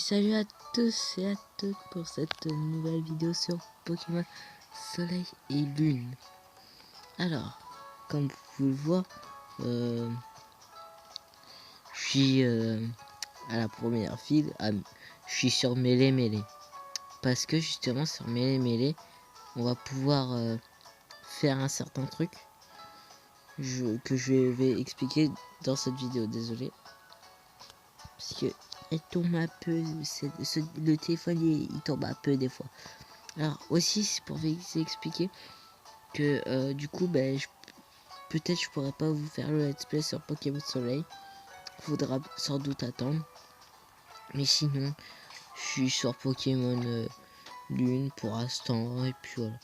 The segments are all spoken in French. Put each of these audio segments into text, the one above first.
salut à tous et à toutes pour cette nouvelle vidéo sur Pokémon Soleil et Lune. Alors, comme vous pouvez le voir, je suis à la première file, je suis sur Mêlée. Parce que justement sur Mêlée, on va pouvoir faire un certain truc que je vais expliquer dans cette vidéo, désolé. Parce que elle tombe un peu, le téléphone il tombe un peu des fois. Alors aussi c'est pour vous expliquer que du coup peut-être je pourrais pas vous faire le let's play sur Pokémon Soleil. Faudra sans doute attendre. Mais sinon je suis sur Pokémon Lune pour l'instant et puis voilà.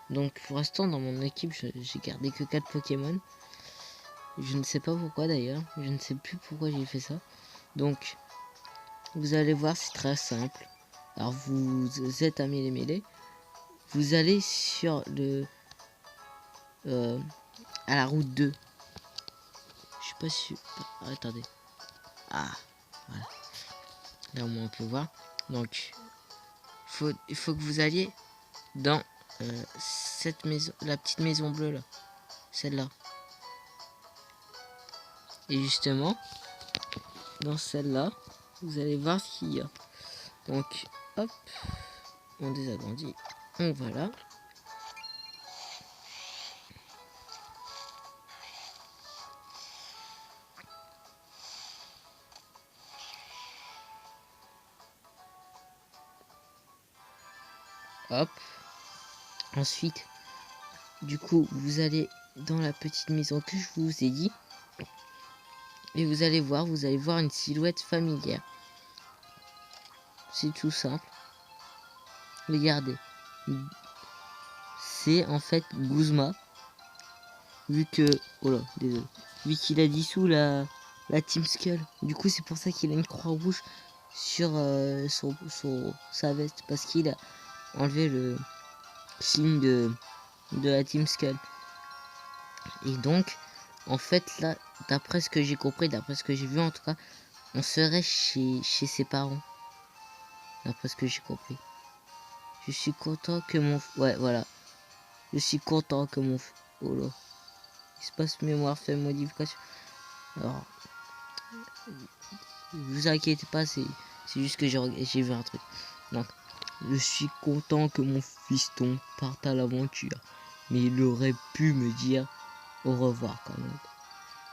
Donc pour l'instant dans mon équipe j'ai gardé que 4 Pokémon. Je ne sais pas pourquoi d'ailleurs. Je ne sais plus pourquoi j'ai fait ça. Donc vous allez voir, c'est très simple. Alors vous êtes à Mêlée. Vous allez sur le à la route 2. Je sais pas si... Ah, attendez. Ah, voilà. Là au moins on peut voir. Donc il faut que vous alliez dans cette maison, la petite maison bleue là. Celle-là. Et justement, dans celle-là, vous allez voir ce qu'il y a. Donc, hop, on désagrandit. Donc voilà. Hop. Ensuite, du coup, vous allez dans la petite maison que je vous ai dit. Et vous allez voir une silhouette familière. C'est tout simple. Regardez. C'est en fait Guzma. Vu que... Oh là, désolé. Vu qu'il a dissous la Team Skull. Du coup, c'est pour ça qu'il a une croix rouge sur sa veste. Parce qu'il a enlevé le signe de la Team Skull. Et donc, en fait, là, d'après ce que j'ai compris, d'après ce que j'ai vu en tout cas, on serait chez ses parents. D'après ce que j'ai compris. Je suis content que mon... Ouais, voilà. Je suis content que mon... Oh là. Espace mémoire fait modification. Alors, vous inquiétez pas, c'est juste que j'ai vu un truc. Donc, je suis content que mon fiston parte à l'aventure. Mais il aurait pu me dire au revoir quand même.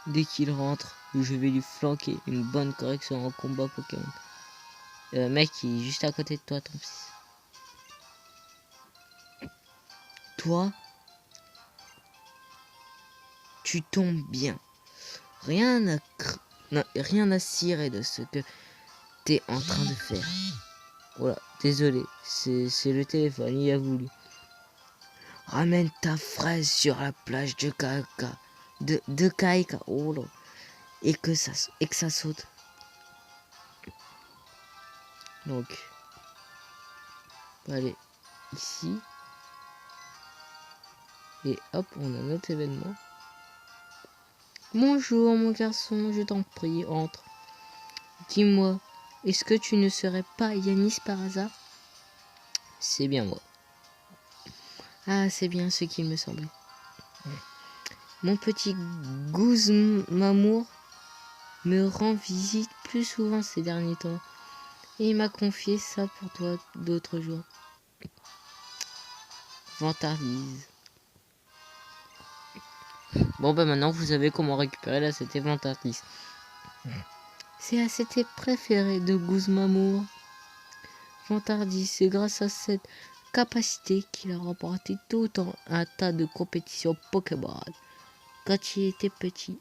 Dès qu'il rentre, je vais lui flanquer une bonne correction en combat Pokémon. Mec, il est juste à côté de toi, ton fils. Toi, tu tombes bien. Rien à cirer de ce que t'es en train de faire. Voilà, désolé, c'est le téléphone, il a voulu. Ramène ta fraise sur la plage de Kaika. De Kaika, oh là. Et que ça saute. Donc, on va aller ici. Et hop, on a notre événement. Bonjour mon garçon, je t'en prie, entre. Dis-moi, est-ce que tu ne serais pas Yanis par hasard? C'est bien moi. Ah, c'est bien ce qu'il me semblait. Mon petit Guzmamour me rend visite plus souvent ces derniers temps. Et il m'a confié ça pour toi d'autres jours. Vantardise. Bon maintenant vous savez comment récupérer la CT Vantardise. C'est la CT préférée de Guzmamour. Vantardise, c'est grâce à cette capacité qu'il a remporté tout un tas de compétitions Pokémon quand il était petit.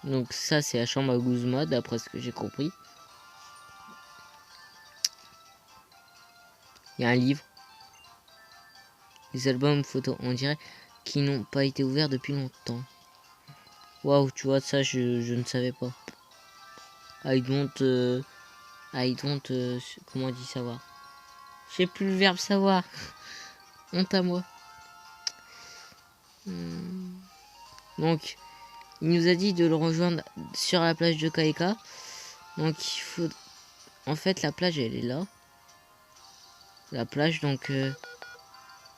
Donc ça c'est la chambre à Guzma d'après ce que j'ai compris. Il y a un livre. Les albums photos, on dirait qui n'ont pas été ouverts depuis longtemps. Waouh, tu vois ça je ne savais pas. I don't comment on dit savoir. J'ai plus le verbe savoir. Honte à moi. Donc il nous a dit de le rejoindre sur la plage de Kaeka. Donc il faut... En fait la plage elle est là. La plage donc...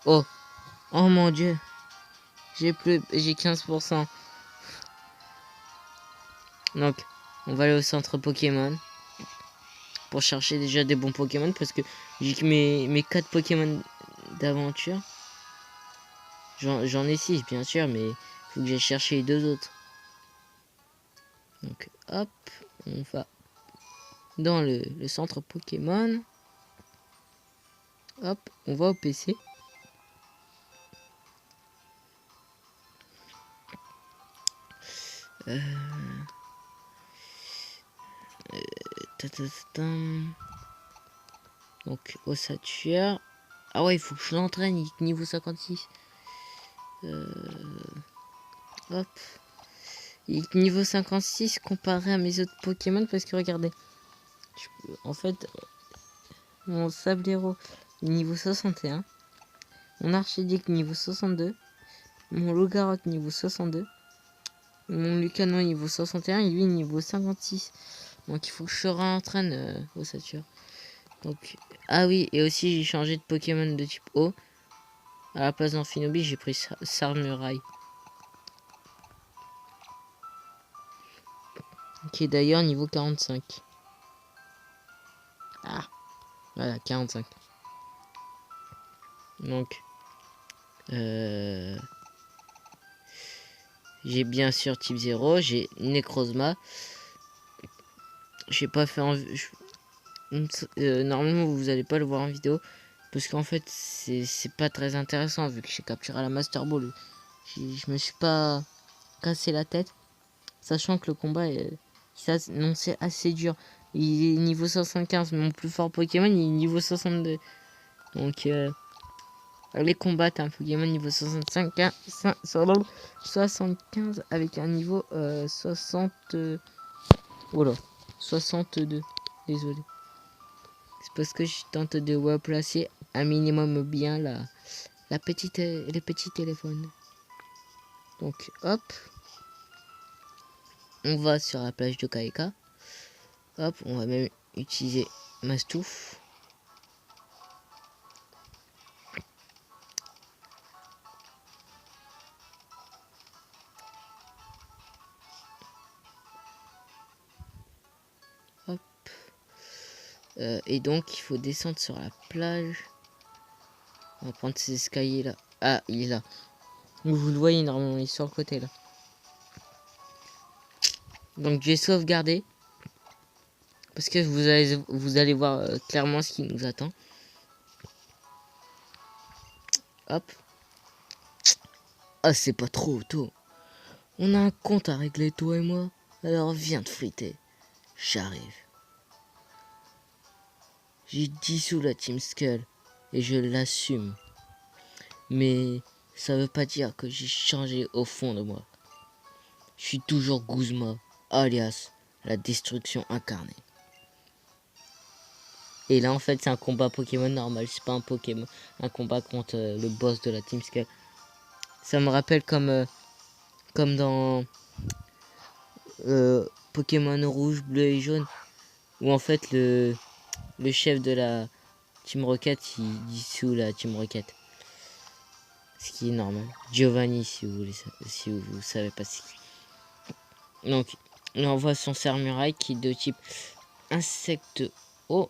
Oh. Oh mon dieu. J'ai 15%. Donc on va aller au centre Pokémon. Pour chercher déjà des bons Pokémon. Parce que j'ai que mes 4 Pokémon d'aventure. J'en ai 6 bien sûr. Mais il faut que j'aille chercher les 2 autres. Donc hop. On va dans le centre Pokémon. Hop. On va au PC. Donc Ossature. Ah ouais, il faut que je l'entraîne, il est niveau 56. Hop. Il est niveau 56 comparé à mes autres Pokémon parce que regardez. En fait, mon Sablero est niveau 61. Mon Archidic niveau 62. Mon Logarot niveau 62. Mon Lucano niveau 61 et lui niveau 56. Donc il faut que je réentraîne Ossature. Donc, ah oui, et aussi j'ai changé de Pokémon de type eau. À la place d'Amphinobi, j'ai pris Sarmuraille. Qui est d'ailleurs niveau 45. Ah, voilà, 45. Donc, j'ai bien sûr type 0, j'ai Necrozma. J'ai pas fait en... normalement, vous allez pas le voir en vidéo. Parce qu'en fait, c'est pas très intéressant vu que j'ai capturé la Master Ball. Je me suis pas cassé la tête. Sachant que le combat est... non, c'est assez dur. Il est niveau 75. Mon plus fort Pokémon, il est niveau 62. Donc, aller combattre un Pokémon niveau 65, 75 avec un niveau 60... Oh là, 62. Désolé. C'est parce que je tente de replacer un minimum bien les petits téléphones. Donc, hop. On va sur la plage de Kaeka. Hop, on va même utiliser Mastouf. Hop. Et donc, il faut descendre sur la plage. On va prendre ces escaliers là. Ah, il est là. Vous le voyez normalement, il est sur le côté là. Donc, j'ai sauvegardé. Parce que vous allez voir clairement ce qui nous attend. Hop. Ah, c'est pas trop tôt. On a un compte à régler, toi et moi. Alors viens te friter. J'arrive. J'ai dissous la Team Skull. Et je l'assume. Mais ça veut pas dire que j'ai changé au fond de moi. Je suis toujours Guzma, alias la destruction incarnée. Et là en fait c'est un combat Pokémon normal, c'est pas un Pokémon, un combat contre le boss de la Team Skull. Ça me rappelle comme dans Pokémon rouge, bleu et jaune, où en fait le chef de la Team Rocket il dissout la Team Rocket. Ce qui est normal. Giovanni si vous savez pas ce qui. Donc on envoie son Sarmuraille qui est de type insecte eau.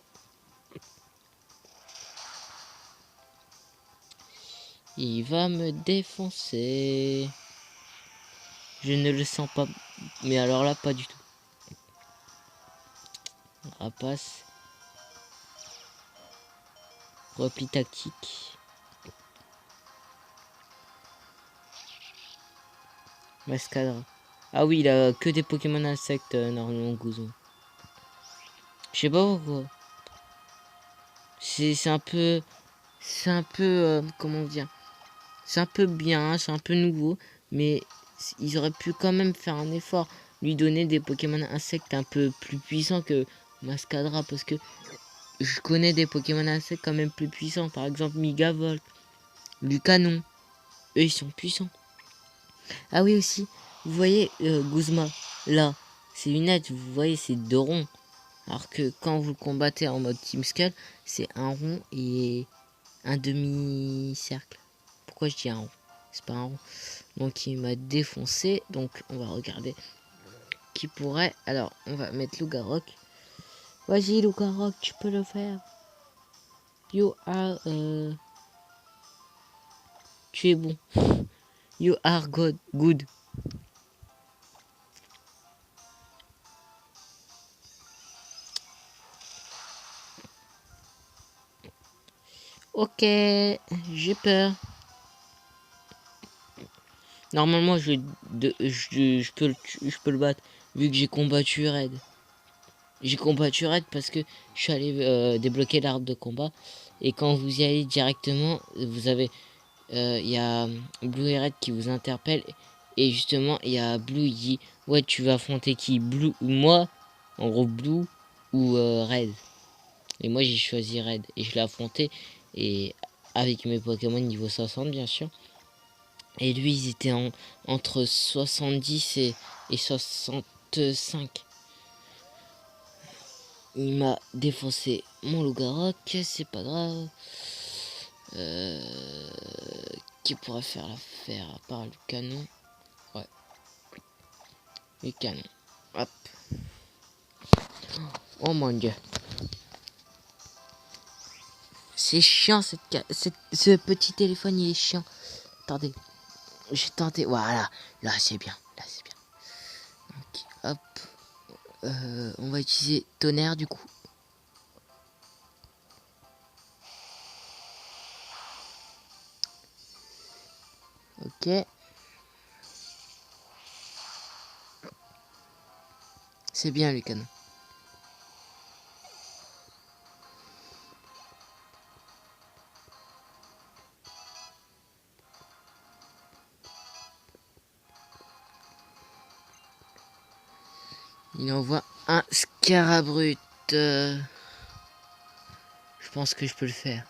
Il va me défoncer. Je ne le sens pas. Mais alors là, pas du tout. Rapace. Repli tactique. Mascadra. Ah oui, il a que des Pokémon insectes normalement Guzon. Je sais pas pourquoi. C'est un peu... C'est un peu... comment dire. C'est un peu bien, c'est un peu nouveau. Mais ils auraient pu quand même faire un effort. Lui donner des Pokémon insectes un peu plus puissants que Mascadra. Parce que je connais des Pokémon insectes quand même plus puissants. Par exemple Migavolt, Lucanon. Eux ils sont puissants. Ah oui aussi. Vous voyez, Guzma, là, c'est lunettes, vous voyez, c'est 2 ronds. Alors que quand vous le combattez en mode Team Skull, c'est un rond et un demi-cercle. Pourquoi je dis un rond? C'est pas un rond. Donc il m'a défoncé. Donc on va regarder qui pourrait. Alors on va mettre Lougarok. Vas-y Lougarok, tu peux le faire. You are... Tu es bon. You are good. Good. Ok, j'ai peur. Normalement, je peux le battre vu que j'ai combattu Red. J'ai combattu Red parce que je suis allé débloquer l'arbre de combat. Et quand vous y allez directement, vous avez... Il y a Blue et Red qui vous interpellent. Et justement, il y a Blue, il dit... Ouais, tu vas affronter qui? Blue ou moi? En gros, Blue ou Red. Et moi, j'ai choisi Red. Et je l'ai affronté. Et avec mes Pokémon niveau 60, bien sûr. Et lui, ils étaient entre 70 et 65. Il m'a défoncé mon Lougarok, c'est pas grave. Qui pourrait faire l'affaire à part le canon? Ouais. Le canon. Hop. Oh mon dieu. C'est chiant ce petit téléphone, il est chiant. Attendez. J'ai tenté. Voilà. Là c'est bien. Là c'est bien. Donc, hop. On va utiliser tonnerre du coup. Ok. C'est bien le canon. Il envoie un Scarabrut. Je pense que je peux le faire.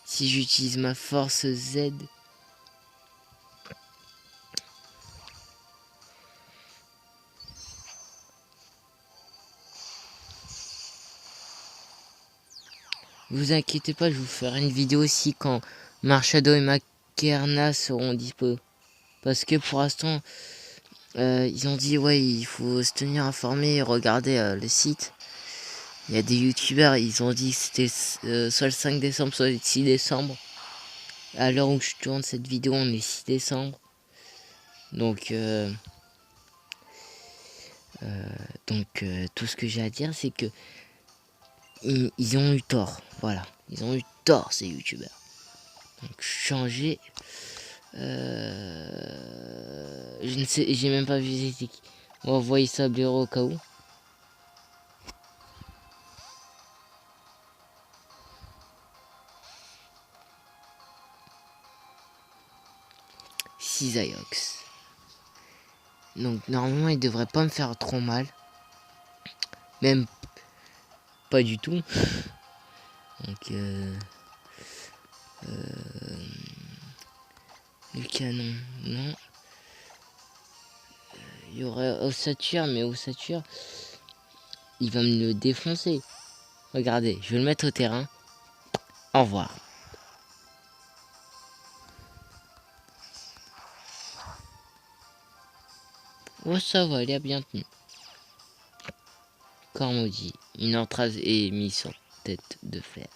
Si j'utilise ma force Z. Vous inquiétez pas, je vous ferai une vidéo aussi quand Marshado et Makerna seront dispo. Parce que pour l'instant, ils ont dit ouais, il faut se tenir informé et regarder le site. Il y a des youtubeurs, ils ont dit que c'était soit le 5 décembre, soit le 6 décembre. À l'heure où je tourne cette vidéo, on est 6 décembre. Donc, tout ce que j'ai à dire, c'est que ils ont eu tort. Voilà, ils ont eu tort ces youtubeurs. Donc changer. Je ne sais, j'ai même pas vu c'était qui. On va envoyer ça bureau au cas où. Cisaiox. Donc normalement il devrait pas me faire trop mal. Même pas du tout. Donc le canon, non. Il y aurait Ossature, mais Ossature, il va me le défoncer. Regardez, je vais le mettre au terrain. Au revoir. Oh ça va, il a bien tenu. Corps maudit, une entrave est mise sur tête de fer.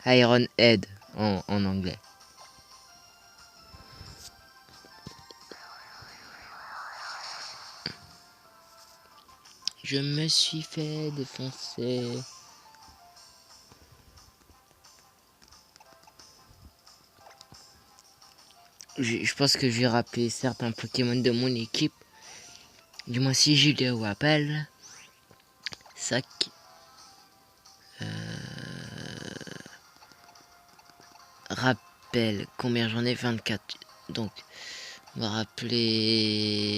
Iron Head en anglais. Je me suis fait défoncer. Je pense que je vais rappeler certains Pokémon de mon équipe. Du moins si je les rappelle. Sac. Rappel. Combien j'en ai? 24. Donc, on va rappeler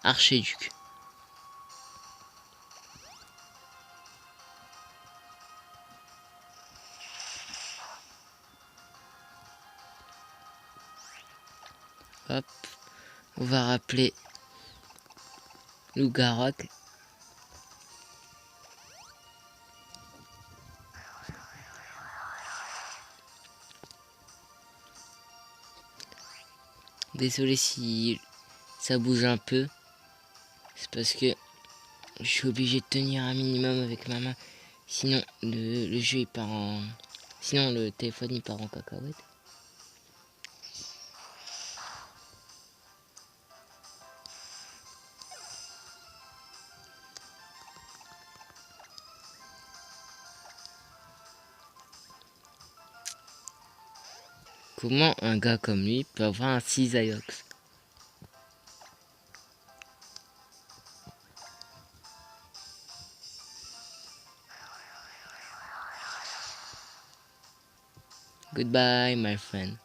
Archiduc. Hop. On va rappeler Loup-Garou. Désolé si ça bouge un peu. C'est parce que je suis obligé de tenir un minimum avec ma main. Sinon le jeu il part en... Sinon le téléphone il part en cacahuète. Comment un gars comme lui peut avoir un cisailleux? Goodbye, my friend.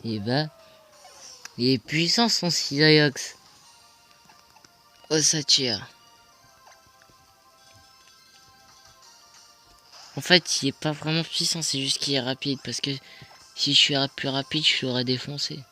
Il est puissant son cisailleux. Oh, ça tire. En fait, il est pas vraiment puissant, c'est juste qu'il est rapide. Parce que si je suis plus rapide, je l'aurais défoncé.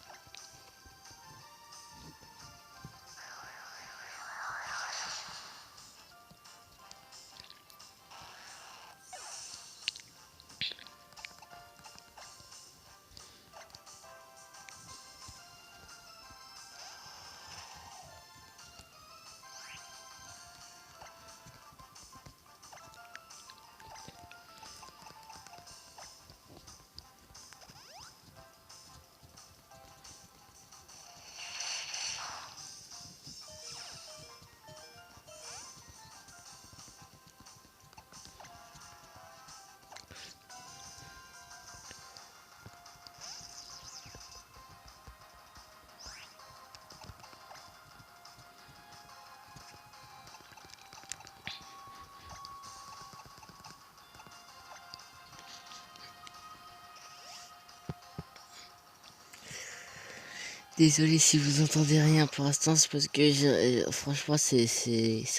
Désolé si vous entendez rien pour l'instant, c'est parce que franchement c'est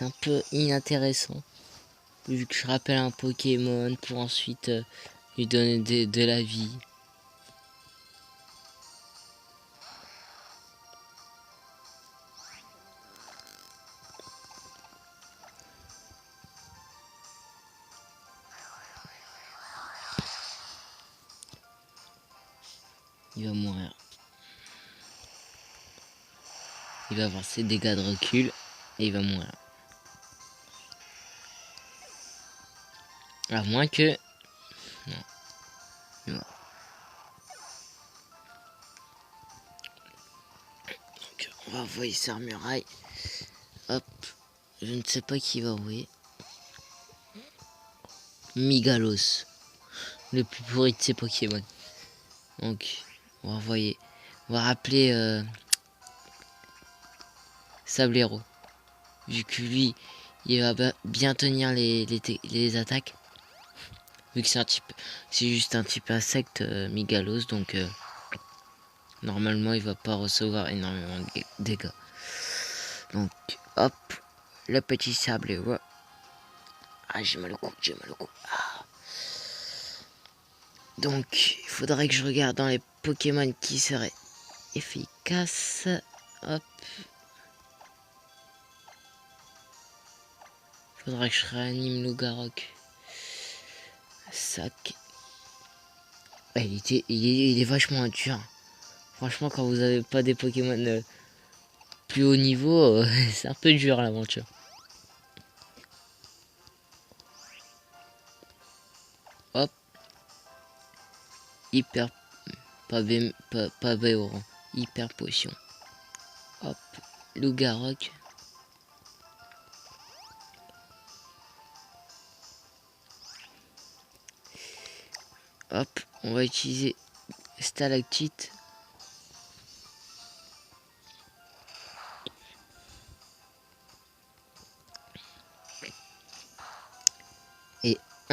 un peu inintéressant. Vu que je rappelle un Pokémon pour ensuite lui donner de la vie. Il va mourir. Il va avoir ses dégâts de recul et il va mourir. À moins que... Non. Non. Donc, on va envoyer sur muraille. Hop. Je ne sais pas qui va envoyer. Migalos. Le plus pourri de ses Pokémon. Donc, on va envoyer. On va rappeler Sablero. Vu que lui, il va bien tenir les attaques. Vu que c'est juste un type insecte, Migalos, donc normalement il va pas recevoir énormément de dégâts. Donc hop, le petit Sablero. Ah, j'ai mal au cou, j'ai mal au cou. Ah. Donc il faudrait que je regarde dans les Pokémon qui seraient efficaces. Hop. Faudrait que je réanime Loup-Garou. Sac. Il est vachement dur. Franchement, quand vous avez pas des Pokémon plus haut niveau, c'est un peu dur l'aventure. Hop. Hyper. Pas Béoran. Hyper potion. Hop. Loup-Garou. Hop. On va utiliser Stalactite.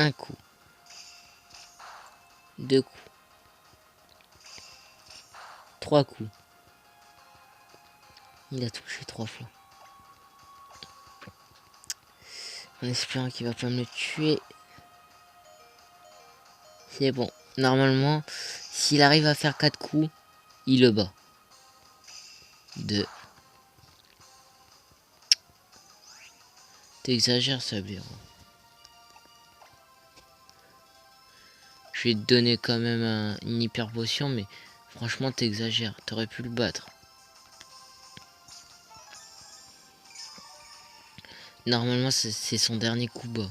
Un coup. 2 coups. 3 coups. Il a touché 3 fois. En espérant qu'il va pas me tuer. C'est bon. Normalement, s'il arrive à faire 4 coups, il le bat. 2. T'exagères, Sabir. Je vais te donner quand même une hyper potion, mais franchement, t'exagères. T'aurais pu le battre. Normalement, c'est son dernier coup bas.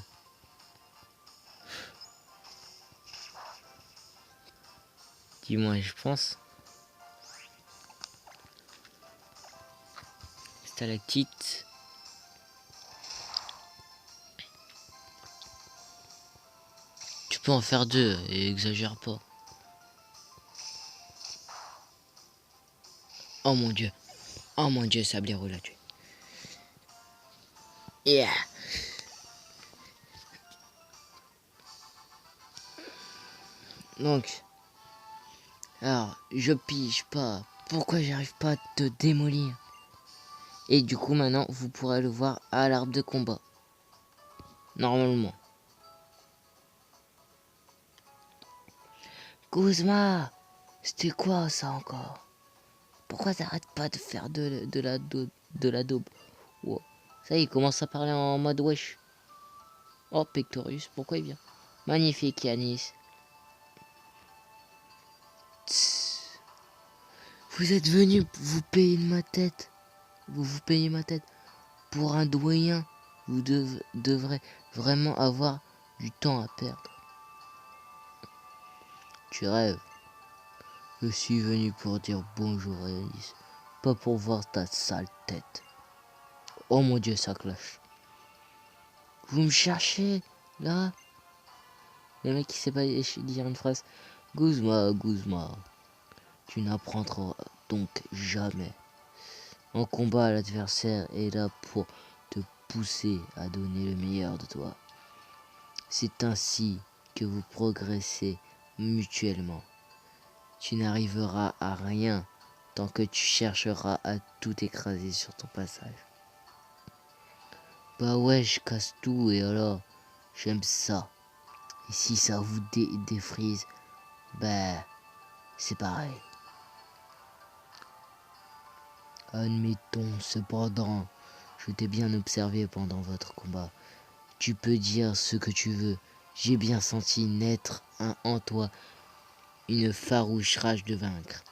Dis-moi, je pense. Stalactite. Tu peux en faire 2 et exagère pas. Oh mon dieu. Oh mon dieu, Sablero l'a tué. Yeah. Donc. Alors, je pige pas. Pourquoi j'arrive pas à te démolir? Et du coup, maintenant, vous pourrez le voir à l'arbre de combat. Normalement. Guzma, c'était quoi ça encore? Pourquoi t'arrêtes pas de faire de la daube? Wow. Ça, il commence à parler en mode wesh. Oh, Pectorius, pourquoi il vient? Magnifique, Yanis. Tss. Vous êtes venu vous payer ma tête. Vous payez ma tête. Pour un doyen, vous devrez vraiment avoir du temps à perdre. Tu rêves. Je suis venu pour dire bonjour, Alice. Pas pour voir ta sale tête. Oh mon dieu, ça clash. Vous me cherchez, là? Le mec qui sait pas dire une phrase. Guzma, Guzma. Tu n'apprendras donc jamais. En combat, l'adversaire est là pour te pousser à donner le meilleur de toi. C'est ainsi que vous progressez mutuellement. Tu n'arriveras à rien tant que tu chercheras à tout écraser sur ton passage. Bah ouais, je casse tout et alors, j'aime ça. Et si ça vous défrise, bah, c'est pareil. Admettons cependant, je t'ai bien observé pendant votre combat. Tu peux dire ce que tu veux. J'ai bien senti naître en toi une farouche rage de vaincre,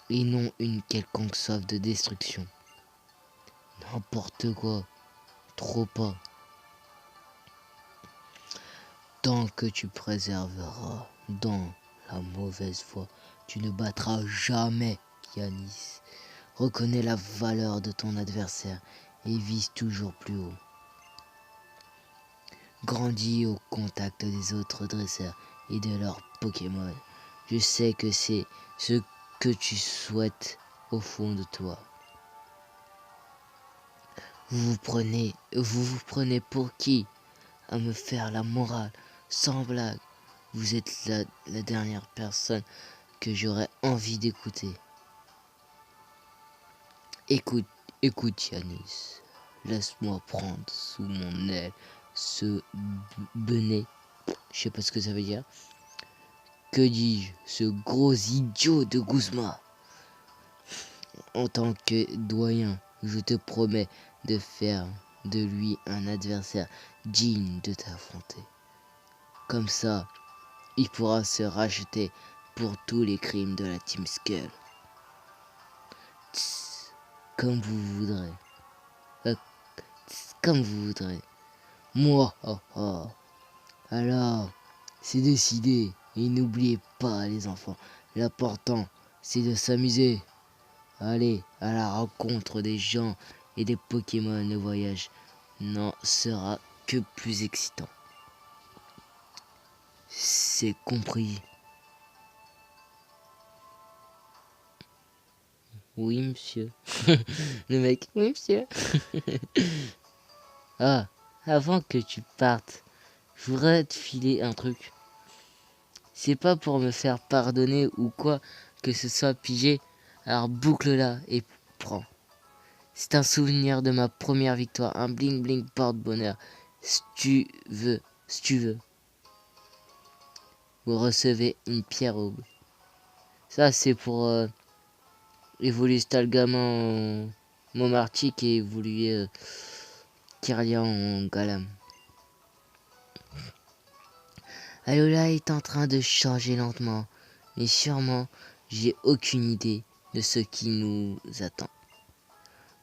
et non une quelconque soif de destruction. N'importe quoi, trop pas. Tant que tu préserveras dans la mauvaise voie, tu ne battras jamais Yanis. Reconnais la valeur de ton adversaire et vise toujours plus haut. Grandis au contact des autres dresseurs et de leurs Pokémon. Je sais que c'est ce que tu souhaites au fond de toi. Vous vous prenez pour qui à me faire la morale? Sans blague, vous êtes la dernière personne que j'aurais envie d'écouter. Écoute Yanis, laisse-moi prendre sous mon aile ce benet, je sais pas ce que ça veut dire. Que dis-je, ce gros idiot de Guzma. En tant que doyen, je te promets de faire de lui un adversaire digne de t'affronter. Comme ça, il pourra se racheter pour tous les crimes de la Team Skull. Tss, comme vous voudrez. Comme vous voudrez. Moi, oh, oh. Alors, c'est décidé. Et n'oubliez pas, les enfants, l'important, c'est de s'amuser. Allez à la rencontre des gens et des Pokémon. Le voyage n'en sera que plus excitant. C'est compris. Oui, monsieur. Le mec, oui, monsieur. Ah, avant que tu partes, Je voudrais te filer un truc. C'est pas pour me faire pardonner ou quoi que ce soit pigé. Alors boucle-la et prends. C'est un souvenir de ma première victoire. Un bling bling porte-bonheur. Si tu veux, si tu veux. Vous recevez une pierre au bout. Ça c'est pour évoluer Stalgama en Momartic et évoluer Kirlia en Galam. Alola est en train de changer lentement, mais sûrement j'ai aucune idée de ce qui nous attend.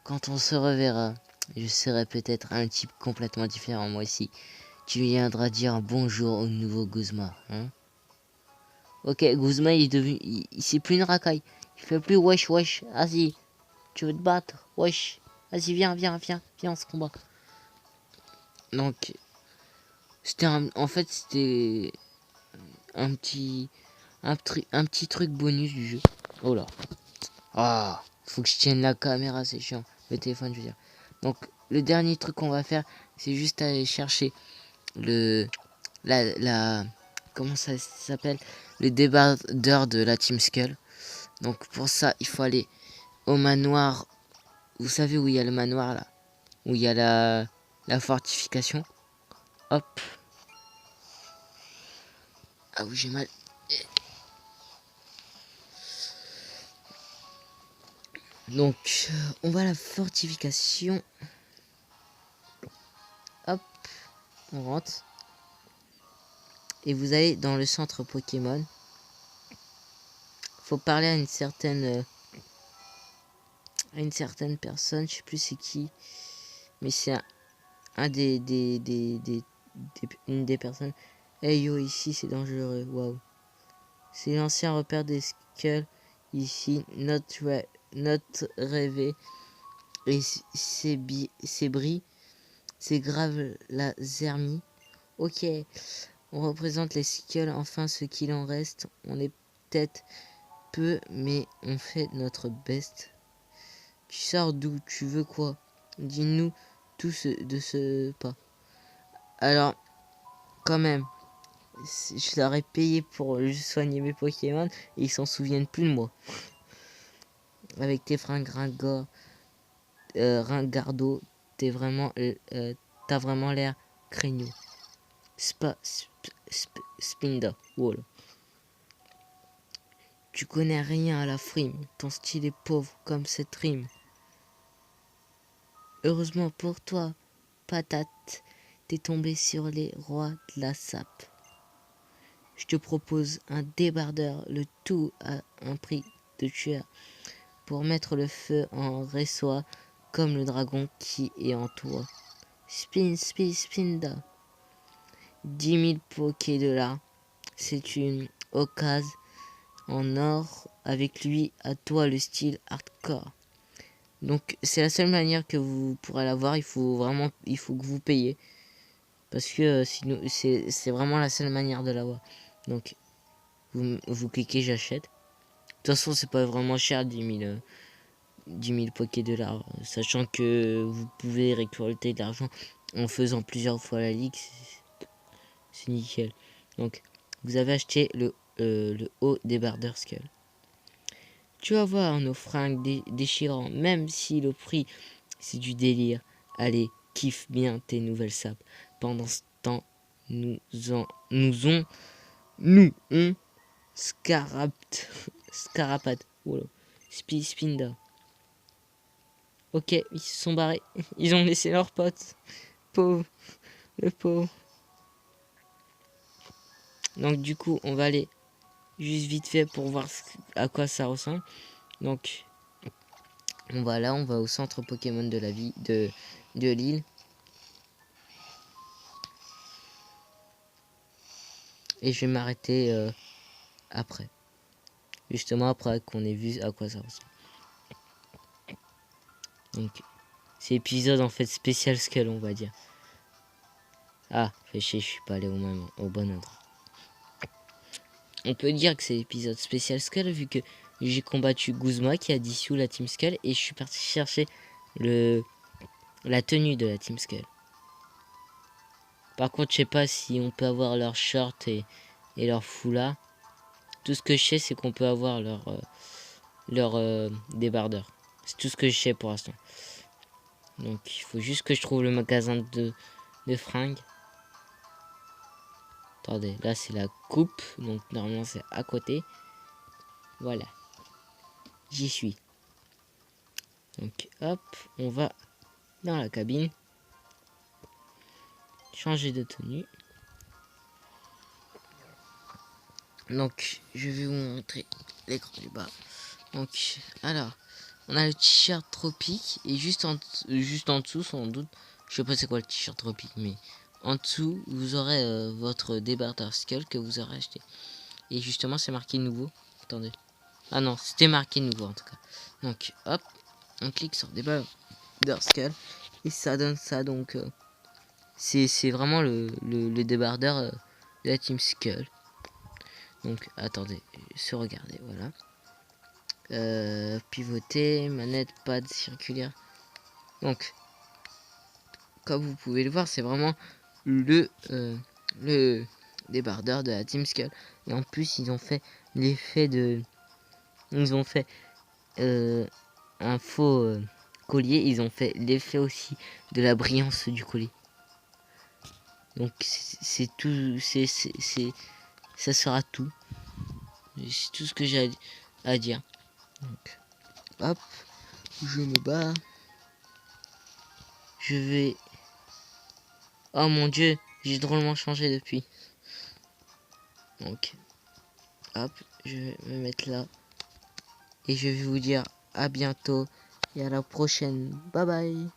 Quand on se reverra, je serai peut-être un type complètement différent moi aussi. Tu viendras dire bonjour au nouveau Guzma, hein? Ok, Guzma il est devenu, c'est plus une racaille. Il fait plus wesh wesh, vas-y, tu veux te battre, wesh, vas-y viens, on se combat. Donc, c'était en fait c'était un petit truc bonus du jeu. Oh là. Ah, faut que je tienne la caméra, c'est chiant. Le téléphone, je veux dire. Donc, le dernier truc qu'on va faire, c'est juste aller chercher le... comment ça s'appelle? Le débardeur de la Team Skull. Donc, pour ça, il faut aller au manoir. Vous savez où il y a le manoir, là? Où il y a la fortification. Hop. Ah oui, j'ai mal. Donc, on va à la fortification. Hop, on rentre. Et vous allez dans le centre Pokémon. Faut parler à une certaine personne, je sais plus c'est qui. Mais c'est un une des personnes. Hey yo, ici c'est dangereux, waouh. C'est l'ancien repère des skulls. Ici, notre rêvé. Et c'est bris. C'est grave la zermie. Ok, on représente les skulls, enfin ce qu'il en reste. On est peut-être peu, mais on fait notre best. Tu sors d'où? Tu veux quoi? Dis-nous tout de ce pas. Alors, quand même, je leur ai payé pour soigner mes Pokémon et ils s'en souviennent plus de moi. Avec tes fringues ringardo, t'as vraiment l'air craignou. Spinda. Voilà. Tu connais rien à la frime. Ton style est pauvre comme cette rime. Heureusement pour toi, patate, t'es tombé sur les rois de la sape. Je te propose un débardeur, le tout à un prix de tueur, pour mettre le feu en ressoie comme le dragon qui est en toi. Spinda. 10 000 Poké de là. C'est une occasion en or avec lui à toi le style hardcore. Donc c'est la seule manière que vous pourrez l'avoir, il faut que vous payiez. Parce que sinon c'est vraiment la seule manière de l'avoir. Donc vous cliquez j'achète. De toute façon c'est pas vraiment cher 10 000 Poké dollars. Sachant que vous pouvez récolter de l'argent en faisant plusieurs fois la ligue. C'est nickel. Donc vous avez acheté le haut débardeur Skull. Tu vas voir nos fringues déchirants, même si le prix c'est du délire. Allez, kiffe bien tes nouvelles sapes. Pendant ce temps, nous on Scarapat. Voilà. Spinda. Ok, ils se sont barrés. Ils ont laissé leurs potes. Pauvre. Le pauvre. Donc du coup, on va aller juste vite fait pour voir à quoi ça ressemble. Donc, on va au centre Pokémon de la vie de l'île. Et je vais m'arrêter après. Justement après qu'on ait vu à quoi ça ressemble. Donc, c'est épisode en fait spécial Skull, on va dire. Ah, fait chier, je suis pas allé au bon endroit. On peut dire que c'est l'épisode spécial Skull vu que j'ai combattu Guzma qui a dissous la Team Skull et je suis parti chercher la tenue de la Team Skull. Par contre, je sais pas si on peut avoir leur short et leur foulard. Tout ce que je sais, c'est qu'on peut avoir leur débardeur. C'est tout ce que je sais pour l'instant. Donc, il faut juste que je trouve le magasin de fringues. Attendez, là, c'est la coupe. Donc, normalement, c'est à côté. Voilà. J'y suis. Donc, hop, on va dans la cabine. Changer de tenue. Donc, je vais vous montrer l'écran du bas. Donc, alors, on a le t-shirt tropique et juste en dessous, sans doute, je sais pas c'est quoi le t-shirt tropique, mais en dessous, vous aurez votre débardeur Skull que vous aurez acheté. Et justement, c'est marqué nouveau. Attendez. Ah non, c'était marqué nouveau en tout cas. Donc, hop, on clique sur débardeur Skull et ça donne ça. Donc, c'est vraiment le débardeur de la Team Skull. Donc, attendez, se regarder, voilà. Pivoter, manette, pad circulaire. Donc, comme vous pouvez le voir, c'est vraiment le débardeur de la Team Skull. Et en plus, ils ont fait l'effet de... Ils ont fait un faux collier. Ils ont fait l'effet aussi de la brillance du collier. Donc, c'est tout... ça sera tout. C'est tout ce que j'ai à dire. Donc, hop, je me bats. Je vais... Oh mon dieu, j'ai drôlement changé depuis. Donc, hop, je vais me mettre là. Et je vais vous dire à bientôt et à la prochaine. Bye bye.